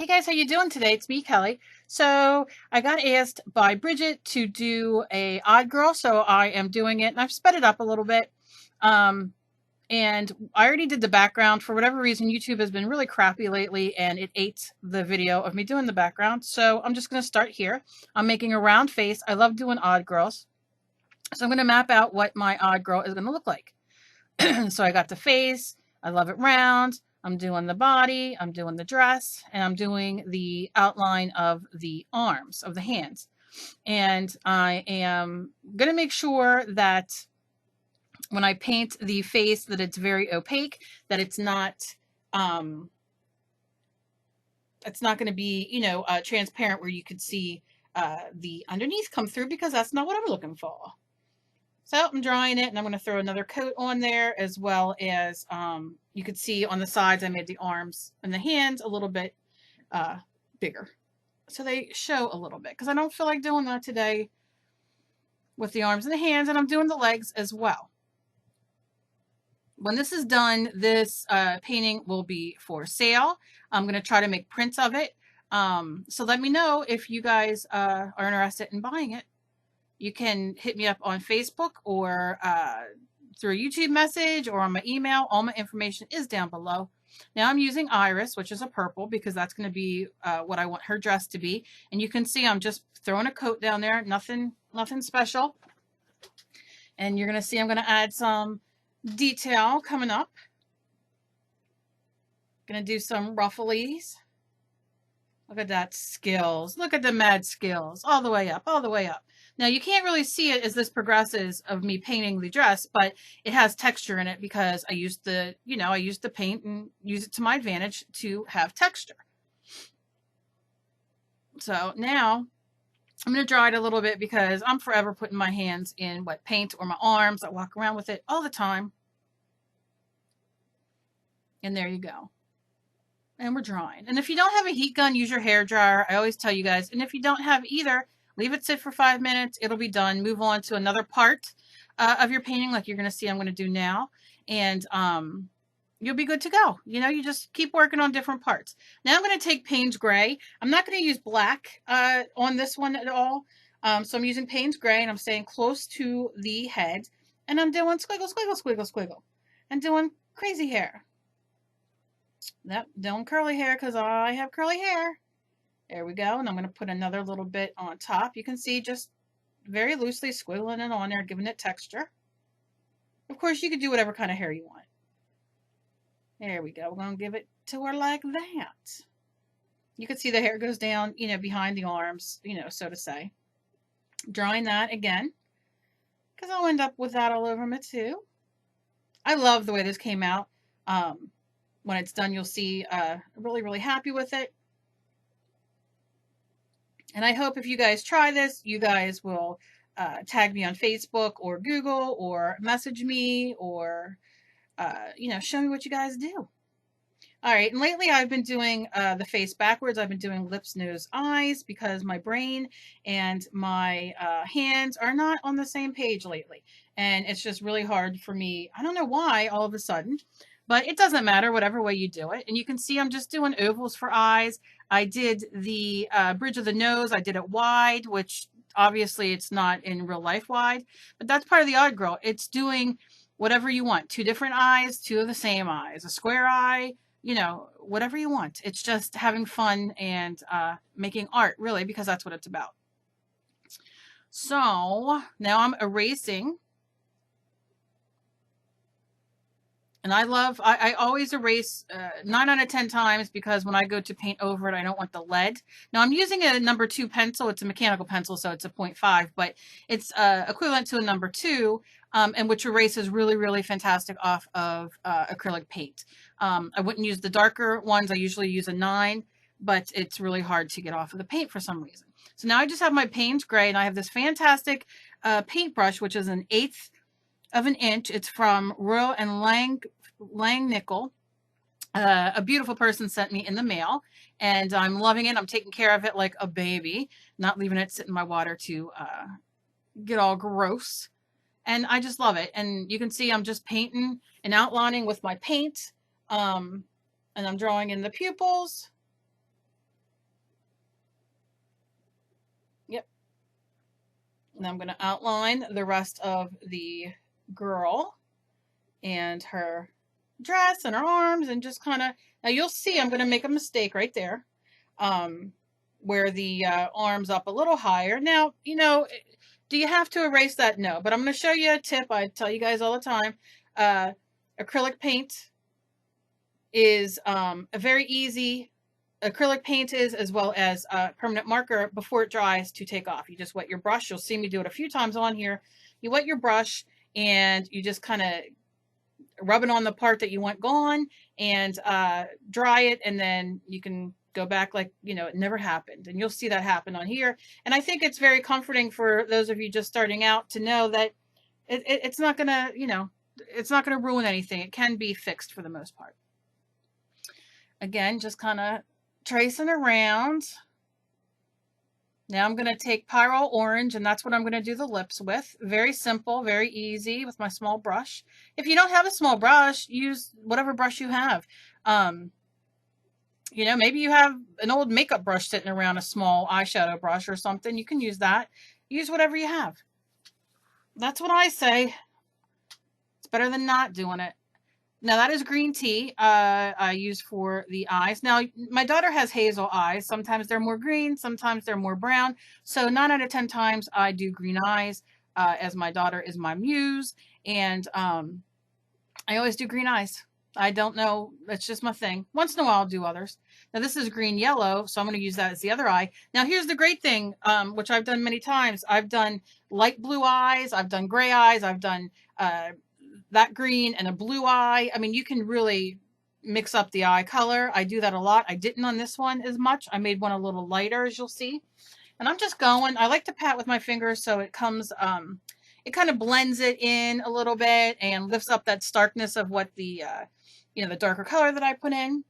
Hey guys, how you doing today? It's me, Kelly. So I got asked by Bridget to do a odd girl, so I am doing it, and I've sped it up a little bit. And I already did the background. For whatever reason, YouTube has been really crappy lately, and it ate the video of me doing the background. So I'm just going to start here. I'm making a round face. I love doing odd girls. So I'm going to map out what my odd girl is going to look like. So I got the face. I love it round. I'm doing the body, I'm doing the dress, and I'm doing the outline of the arms, of the hands. And I am going to make sure that when I paint the face that it's very opaque, that it's not going to be, transparent where you could see the underneath come through, because that's not what I'm looking for. So I'm drying it, and I'm going to throw another coat on there, as well as you could see on the sides I made the arms and the hands a little bit bigger, so they show a little bit, because I don't feel like doing that today with the arms and the hands, and I'm doing the legs as well. When this is done, this painting will be for sale. I'm going to try to make prints of it, so let me know if you guys are interested in buying it. You can hit me up on Facebook or through a YouTube message or on my email. All my information is down below. Now I'm using Iris, which is a purple, because that's going to be what I want her dress to be. And you can see I'm just throwing a coat down there. Nothing special. And you're going to see I'm going to add some detail coming up. Going to do some rufflies. Look at that skills. Look at the mad skills. All the way up, all the way up. Now, you can't really see it as this progresses of me painting the dress, but it has texture in it because I used the, I used the paint and use it to my advantage to have texture. So now I'm going to dry it a little bit, because I'm forever putting my hands in wet paint, or my arms. I walk around with it all the time. And there you go. And we're drying. And if you don't have a heat gun, use your hair dryer. I always tell you guys. And if you don't have either, leave it sit for 5 minutes. It'll be done. Move on to another part of your painting, like you're going to see I'm going to do now. And you'll be good to go. You just keep working on different parts. Now I'm going to take Payne's Gray. I'm not going to use black on this one at all. So I'm using Payne's Gray, and I'm staying close to the head. And I'm doing squiggle, squiggle, squiggle, squiggle. And doing crazy hair. Yep, doing curly hair, because I have curly hair. There we go. And I'm going to put another little bit on top. You can see just very loosely squiggling it on there, giving it texture. Of course, you could do whatever kind of hair you want. There we go. We're going to give it to her like that. You can see the hair goes down, behind the arms, so to say. Drawing that again, because I'll end up with that all over me too. I love the way this came out. When it's done, you'll see really, really happy with it. And I hope if you guys try this, you guys will tag me on Facebook or Google, or message me, or, show me what you guys do. All right. And lately I've been doing the face backwards. I've been doing lips, nose, eyes, because my brain and my hands are not on the same page lately. And it's just really hard for me. I don't know why all of a sudden. But it doesn't matter, whatever way you do it. And you can see I'm just doing ovals for eyes. I did the bridge of the nose. I did it wide, which obviously it's not in real life wide. But that's part of the odd girl. It's doing whatever you want. 2 different eyes, 2 of the same eyes. A square eye, whatever you want. It's just having fun and making art, really, because that's what it's about. So now I'm erasing. And I always erase 9 out of 10 times, because when I go to paint over it, I don't want the lead. Now I'm using a number 2 pencil. It's a mechanical pencil, so it's a 0.5, but it's equivalent to a number 2, and which erases really, really fantastic off of acrylic paint. I wouldn't use the darker ones. I usually use a 9, but it's really hard to get off of the paint for some reason. So now I just have my Payne's Gray, and I have this fantastic paintbrush, which is an 1/8 of an inch. It's from Royal and Lang Nickel. A beautiful person sent me in the mail, and I'm loving it. I'm taking care of it like a baby, not leaving it sit in my water to get all gross. And I just love it. And you can see I'm just painting and outlining with my paint. And I'm drawing in the pupils. And I'm going to outline the rest of the girl and her dress and her arms and just kind of, now you'll see I'm going to make a mistake right there, where the arm's up a little higher. Now, you know, do you have to erase that? No, but I'm going to show you a tip I tell you guys all the time. Acrylic paint is a very easy, acrylic paint is, as well as permanent marker before it dries, to take off. You just wet your brush. You'll see me do it a few times on here. You wet your brush and you just kind of rub it on the part that you want gone and dry it, and then you can go back like, you know, it never happened. And you'll see that happen on here. And I think it's very comforting for those of you just starting out to know that it's not gonna, you know, it's not gonna ruin anything. It can be fixed for the most part. Again, just kind of tracing around. Now I'm going to take Pyrole Orange, and that's what I'm going to do the lips with. Very simple, very easy with my small brush. If you don't have a small brush, use whatever brush you have. You know, maybe you have an old makeup brush sitting around, a small eyeshadow brush or something. You can use that. Use whatever you have. That's what I say. It's better than not doing it. Now that is green tea I use for the eyes. Now my daughter has hazel eyes. Sometimes they're more green, sometimes they're more brown. So 9 out of 10 times I do green eyes, as my daughter is my muse. And I always do green eyes. I don't know, that's just my thing. Once in a while I'll do others. Now this is green yellow, so I'm going to use that as the other eye. Now here's the great thing, which I've done many times. I've done light blue eyes, I've done gray eyes, I've done that green and a blue eye. I mean, you can really mix up the eye color. I do that a lot. I didn't on this one as much. I made one a little lighter, as you'll see. And I'm just going, I like to pat with my fingers so it comes, it kind of blends it in a little bit and lifts up that starkness of what the, you know, the darker color that I put in.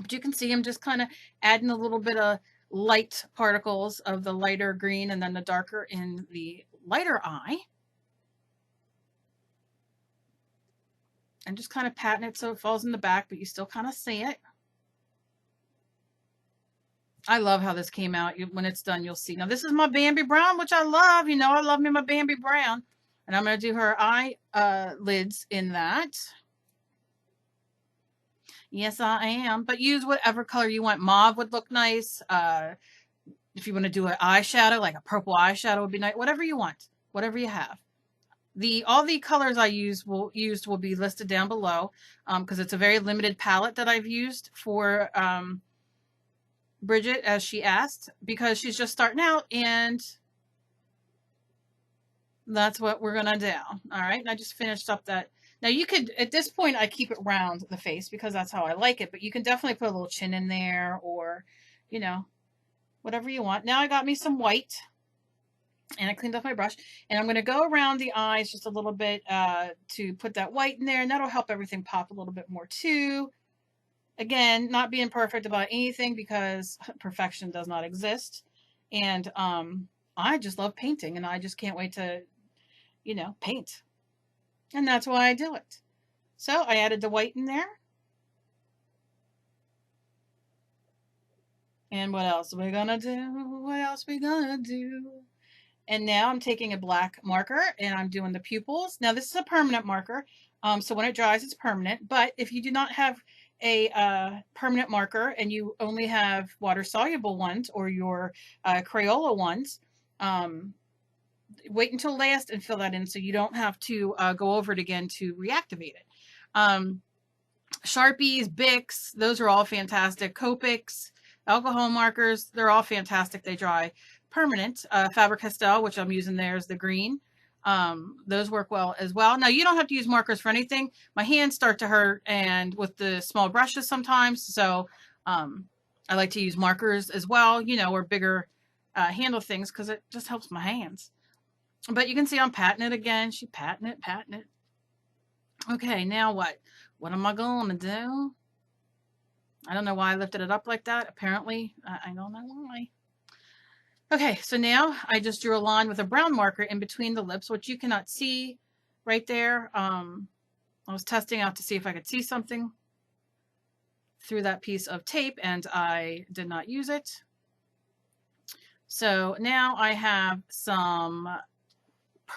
But you can see I'm just kind of adding a little bit of light particles of the lighter green and then the darker in the lighter eye. And just kind of patting it so it falls in the back, but you still kind of see it. I love how this came out. When it's done, you'll see. Now, this is my Bambi Brown, which I love. You know, I love me my Bambi Brown. And I'm going to do her eye lids in that. Yes, I am. But use whatever color you want. Mauve would look nice. If you want to do an eyeshadow, like a purple eyeshadow would be nice. Whatever you want. Whatever you have. All the colors I used will be listed down below, because it's a very limited palette that I've used for Brigitte, as she asked, because she's just starting out, and that's what we're gonna do. All right, and I just finished up that. Now you could, at this point, I keep it round the face because that's how I like it, but you can definitely put a little chin in there, or, you know, whatever you want. Now I got me some white. And I cleaned off my brush, and I'm going to go around the eyes just a little bit to put that white in there, and that'll help everything pop a little bit more too. Again, not being perfect about anything because perfection does not exist. And I just love painting, and I just can't wait to, you know, paint. And that's why I do it. So I added the white in there. And what else are we going to do? What else are we going to do? And now I'm taking a black marker and I'm doing the pupils. Now this is a permanent marker, so when it dries it's permanent. But if you do not have a permanent marker and you only have water-soluble ones or your Crayola ones, wait until last and fill that in so you don't have to go over it again to reactivate it. Sharpies, Bics, those are all fantastic. Copics, alcohol markers, they're all fantastic. They dry permanent. Faber-Castell, which I'm using there, is the green. Those work well as well. Now, you don't have to use markers for anything. My hands start to hurt and with the small brushes sometimes, so I like to use markers as well, you know, or bigger handle things because it just helps my hands. But you can see I'm patting it again. She patting it, patting it. Okay, now what? What am I going to do? I don't know why I lifted it up like that. Apparently, I don't know why. Okay, so now I just drew a line with a brown marker in between the lips, which you cannot see right there. I was testing out to see if I could see something through that piece of tape, and I did not use it. So now I have some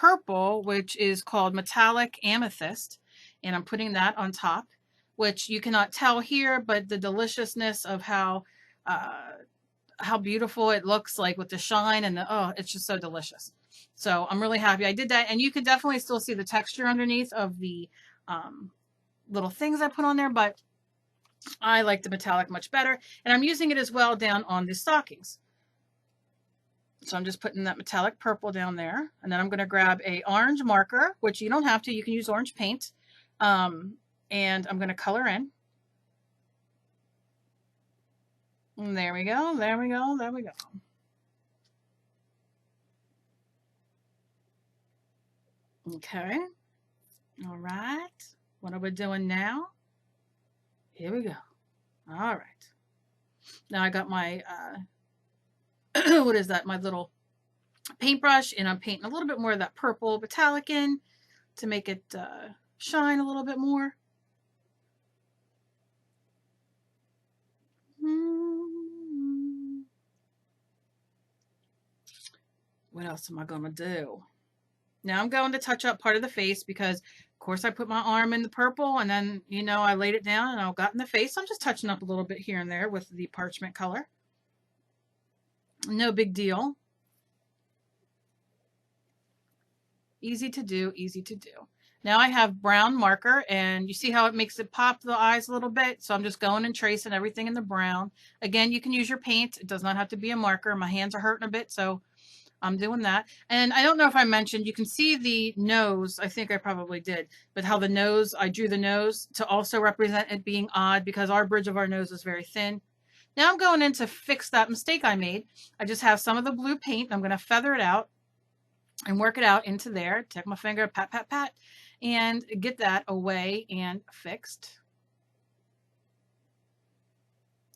purple, which is called metallic amethyst, and I'm putting that on top, which you cannot tell here, but the deliciousness of how beautiful it looks like with the shine and the, oh, it's just so delicious. So I'm really happy I did that. And you can definitely still see the texture underneath of the little things I put on there, but I like the metallic much better. And I'm using it as well down on the stockings. So I'm just putting that metallic purple down there. And then I'm going to grab a orange marker, which you don't have to. You can use orange paint. And I'm going to color in. And there we go. There we go. There we go. Okay. All right. What are we doing now? Here we go. All right. Now I got my, what is that? My little paintbrush, and I'm painting a little bit more of that purple metallic in to make it shine a little bit more. What else am I going to do? Now I'm going to touch up part of the face because, of course, I put my arm in the purple and then, you know, I laid it down and I got in the face. I'm just touching up a little bit here and there with the parchment color. No big deal. Easy to do, easy to do. Now I have brown marker, and you see how it makes it pop the eyes a little bit. So I'm just going and tracing everything in the brown. Again, you can use your paint. It does not have to be a marker. My hands are hurting a bit, so I'm doing that. And I don't know if I mentioned, you can see the nose. I think I probably did, but how the nose, I drew the nose to also represent it being odd because our bridge of our nose is very thin. Now I'm going in to fix that mistake I made. I just have some of the blue paint. I'm going to feather it out and work it out into there. Take my finger, pat, pat, pat, and get that away and fixed.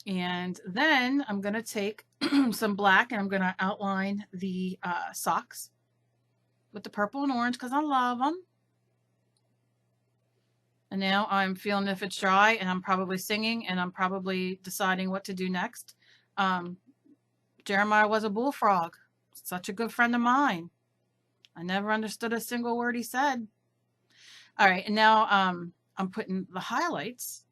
And then I'm going to take some black and I'm going to outline the socks with the purple and orange because I love them. And now I'm feeling if it's dry, and I'm probably singing, and I'm probably deciding what to do next. Jeremiah was a bullfrog. Such a good friend of mine. I never understood a single word he said. All right, and now I'm putting the highlights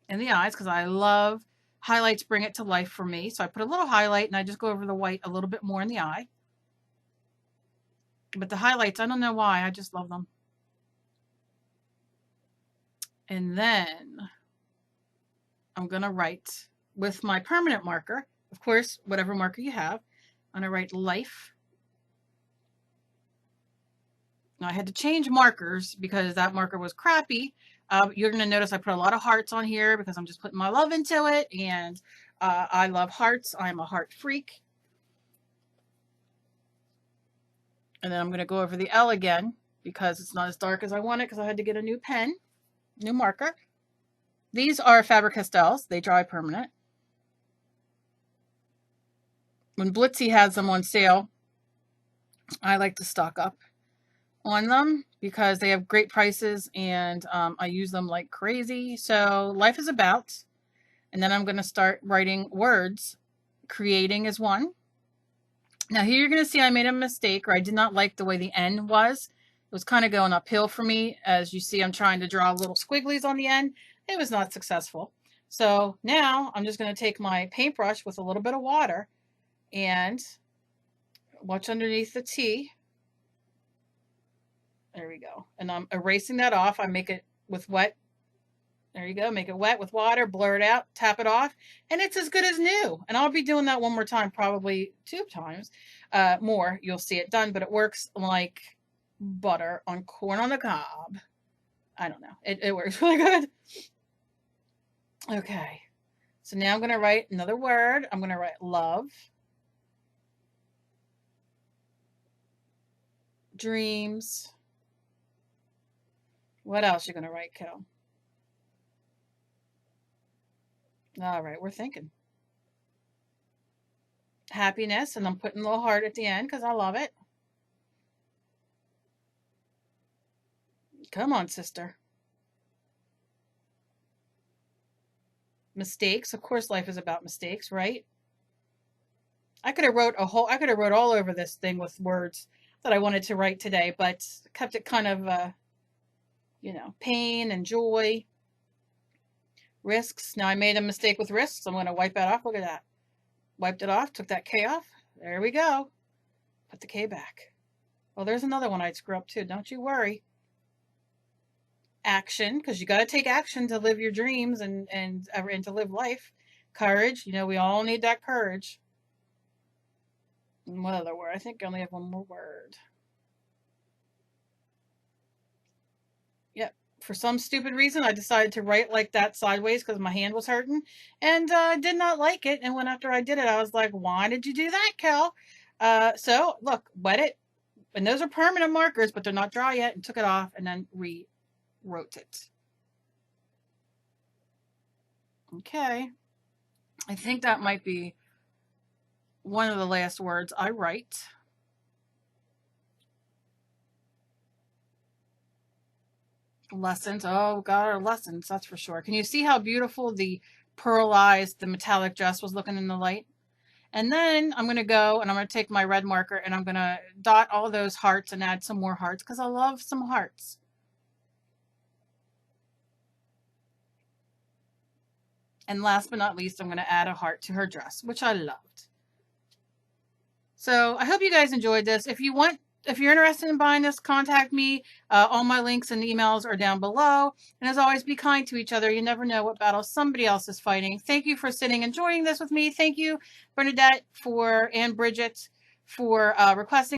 in the eyes because I love highlights, bring it to life for me. So I put a little highlight and I just go over the white a little bit more in the eye. But the highlights, I don't know why, I just love them. And then I'm going to write with my permanent marker, of course, whatever marker you have. I'm going to write life. Now I had to change markers because that marker was crappy. You're going to notice I put a lot of hearts on here because I'm just putting my love into it. And I love hearts. I'm a heart freak. And then I'm going to go over the L again because it's not as dark as I want it because I had to get a new pen, new marker. These are Faber-Castells. They dry permanent. When Blitzy has them on sale, I like to stock up on them because they have great prices, and I use them like crazy. So life is about, and then I'm going to start writing words. Creating is one. Now here you're going to see I made a mistake, or I did not like the way the N was. It was kind of going uphill for me. As you see, I'm trying to draw little squigglies on the end. It was not successful. So now I'm just going to take my paintbrush with a little bit of water and watch underneath the T. There we go. And I'm erasing that off. I make it with wet. There you go. Make it wet with water, blur it out, tap it off, and it's as good as new. And I'll be doing that one more time, probably 2 times more. You'll see it done, but it works like butter on corn on the cob. I don't know. It works really good. Okay. So now I'm going to write another word. I'm going to write love. Dreams. What else you going to write, Kel? All right, we're thinking. Happiness, and I'm putting a little heart at the end because I love it. Come on, sister. Mistakes. Of course, life is about mistakes, right? I could have wrote all over this thing with words. that I wanted to write today, but kept it kind of, you know, pain and joy. Risks. Now I made a mistake with risks. So I'm going to wipe that off. Look at that. Wiped it off. Took that K off. There we go. Put the K back. Well, there's another one I'd screw up too. Don't you worry. Action, because you got to take action to live your dreams and to live life. Courage. You know, we all need that courage. And what other word? I think I only have one more word. Yep. For some stupid reason, I decided to write like that sideways because my hand was hurting, and I did not like it. And when after I did it, I was like, why did you do that, Cal? So look, wet it. And those are permanent markers, but they're not dry yet, and took it off and then rewrote it. Okay. I think that might be one of the last words I write. Lessons. Oh, God, our lessons, that's for sure. Can you see how beautiful the pearlized, the metallic dress was looking in the light? And then I'm going to go and I'm going to take my red marker and I'm going to dot all those hearts and add some more hearts because I love some hearts. And last but not least, I'm going to add a heart to her dress, which I loved. So I hope you guys enjoyed this. If you're interested in buying this, contact me. All my links and emails are down below. And as always, be kind to each other. You never know what battle somebody else is fighting. Thank you for sitting and joining this with me. Thank you, Bernadette and Brigitte for requesting